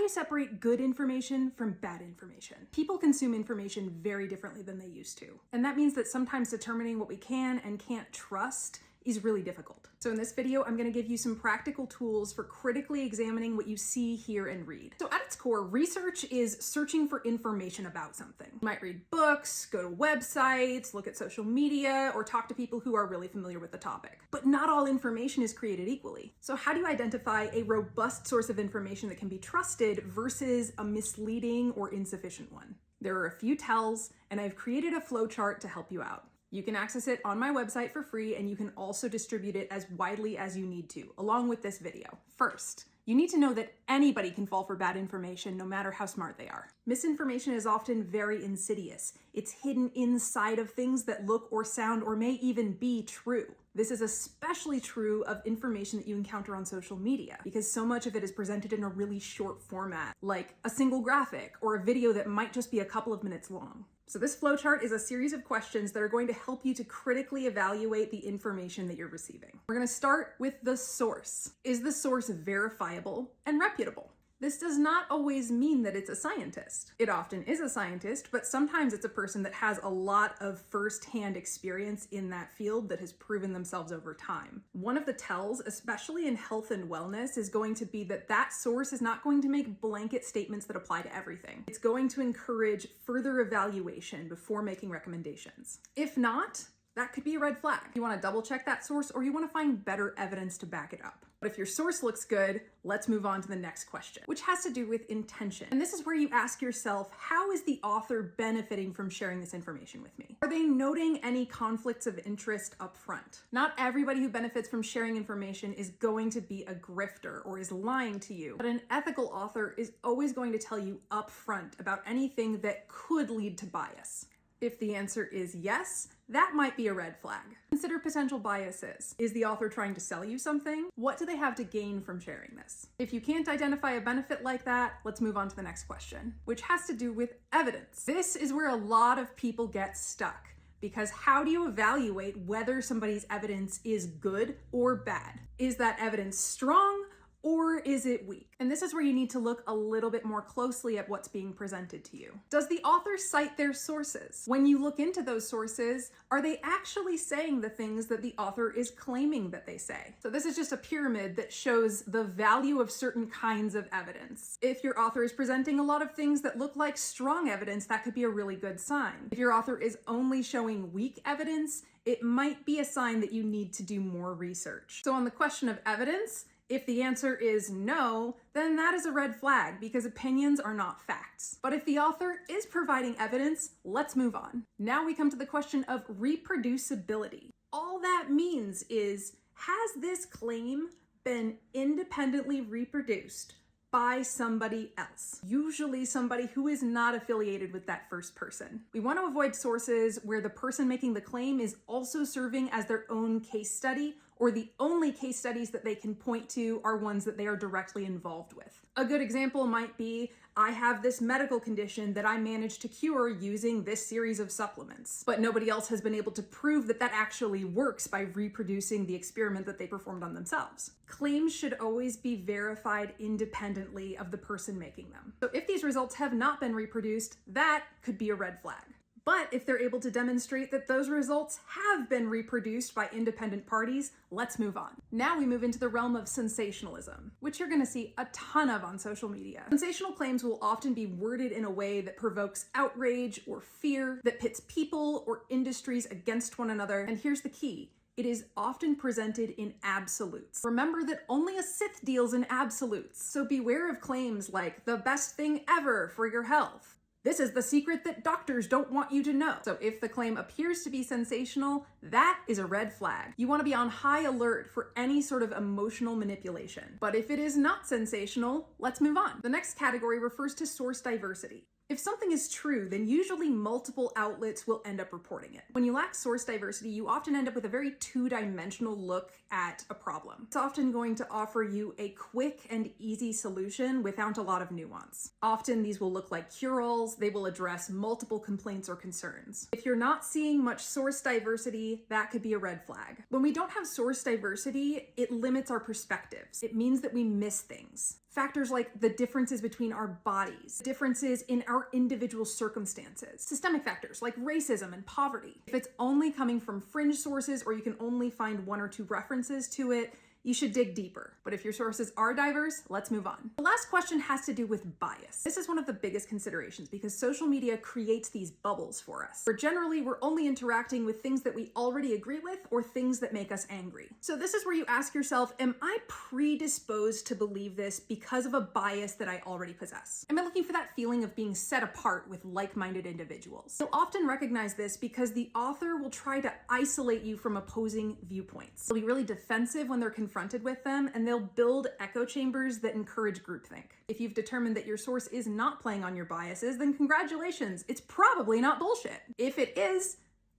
you separate good information from bad information? People consume information very differently than they used to. And that means that sometimes determining what we can and can't trust is really difficult. So in this video, I'm going to give you some practical tools for critically examining what you see, hear, and read. So at its core, research is searching for information about something. You might read books, go to websites, look at social media, or talk to people who are really familiar with the topic. But not all information is created equally. So how do you identify a robust source of information that can be trusted versus a misleading or insufficient one? There are a few tells, and I've created a flowchart to help you out. You can access it on my website for free, and you can also distribute it as widely as you need to, along with this video. First, you need to know that anybody can fall for bad information, no matter how smart they are. Misinformation is often very insidious. It's hidden inside of things that look or sound or may even be true. This is especially true of information that you encounter on social media, because so much of it is presented in a really short format, like a single graphic or a video that might just be a couple of minutes long. So this flowchart is a series of questions that are going to help you to critically evaluate the information that you're receiving. We're going to start with the source. Is the source verifiable and reputable? This does not always mean that it's a scientist. It often is a scientist, but sometimes it's a person that has a lot of first-hand experience in that field that has proven themselves over time. One of the tells, especially in health and wellness, is going to be that that source is not going to make blanket statements that apply to everything. It's going to encourage further evaluation before making recommendations. If not, that could be a red flag. You want to double check that source, or you want to find better evidence to back it up. But if your source looks good, let's move on to the next question, which has to do with intention. And this is where you ask yourself, how is the author benefiting from sharing this information with me? Are they noting any conflicts of interest up front? Not everybody who benefits from sharing information is going to be a grifter or is lying to you, but an ethical author is always going to tell you up front about anything that could lead to bias. If the answer is yes, that might be a red flag. Consider potential biases. Is the author trying to sell you something? What do they have to gain from sharing this? If you can't identify a benefit like that, let's move on to the next question, which has to do with evidence. This is where a lot of people get stuck, because how do you evaluate whether somebody's evidence is good or bad? Is that evidence strong, or is it weak? And this is where you need to look a little bit more closely at what's being presented to you. Does the author cite their sources? When you look into those sources, are they actually saying the things that the author is claiming that they say? So this is just a pyramid that shows the value of certain kinds of evidence. If your author is presenting a lot of things that look like strong evidence, that could be a really good sign. If your author is only showing weak evidence, it might be a sign that you need to do more research. So on the question of evidence, if the answer is no, then that is a red flag, because opinions are not facts. But if the author is providing evidence, let's move on. Now we come to the question of reproducibility. All that means is, has this claim been independently reproduced by somebody else, usually somebody who is not affiliated with that first person? We want to avoid sources where the person making the claim is also serving as their own case study, or the only case studies that they can point to are ones that they are directly involved with. A good example might be, I have this medical condition that I managed to cure using this series of supplements, but nobody else has been able to prove that that actually works by reproducing the experiment that they performed on themselves. Claims should always be verified independently of the person making them. So if these results have not been reproduced, that could be a red flag. But if they're able to demonstrate that those results have been reproduced by independent parties, let's move on. Now we move into the realm of sensationalism, which you're going to see a ton of on social media. Sensational claims will often be worded in a way that provokes outrage or fear, that pits people or industries against one another. And here's the key. It is often presented in absolutes. Remember that only a Sith deals in absolutes, so beware of claims like the best thing ever for your health. This is the secret that doctors don't want you to know. So if the claim appears to be sensational, that is a red flag. You want to be on high alert for any sort of emotional manipulation. But if it is not sensational, let's move on. The next category refers to source diversity. If something is true, then usually multiple outlets will end up reporting it. When you lack source diversity, you often end up with a very two-dimensional look at a problem. It's often going to offer you a quick and easy solution without a lot of nuance. Often these will look like cure-alls. They will address multiple complaints or concerns. If you're not seeing much source diversity, that could be a red flag. When we don't have source diversity, it limits our perspectives. It means that we miss things. Factors like the differences between our bodies, differences in our individual circumstances, systemic factors like racism and poverty. If it's only coming from fringe sources or you can only find one or two references to it, you should dig deeper. But if your sources are diverse, let's move on. The last question has to do with bias. This is one of the biggest considerations because social media creates these bubbles for us, where generally we're only interacting with things that we already agree with or things that make us angry. So this is where you ask yourself, am I predisposed to believe this because of a bias that I already possess? Am I looking for that feeling of being set apart with like-minded individuals? You'll often recognize this because the author will try to isolate you from opposing viewpoints. They'll be really defensive when they're confronted with them, and they'll build echo chambers that encourage groupthink. If you've determined that your source is not playing on your biases, then congratulations, it's probably not bullshit. If it is,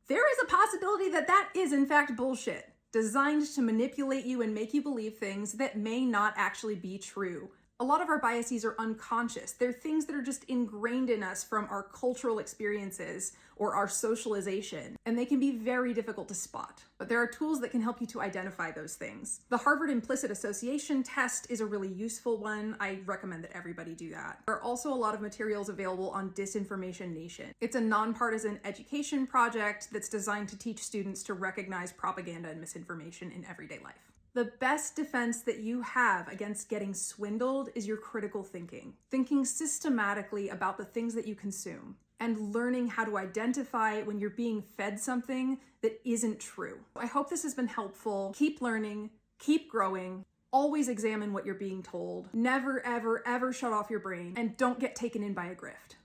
there is a possibility that that is in fact bullshit, designed to manipulate you and make you believe things that may not actually be true. A lot of our biases are unconscious. They're things that are just ingrained in us from our cultural experiences or our socialization, and they can be very difficult to spot. But there are tools that can help you to identify those things. The Harvard Implicit Association test is a really useful one. I recommend that everybody do that. There are also a lot of materials available on Disinformation Nation. It's a nonpartisan education project that's designed to teach students to recognize propaganda and misinformation in everyday life. The best defense that you have against getting swindled is your critical thinking. Thinking systematically about the things that you consume and learning how to identify when you're being fed something that isn't true. I hope this has been helpful. Keep learning, keep growing, always examine what you're being told. Never, ever, ever shut off your brain, and don't get taken in by a grift.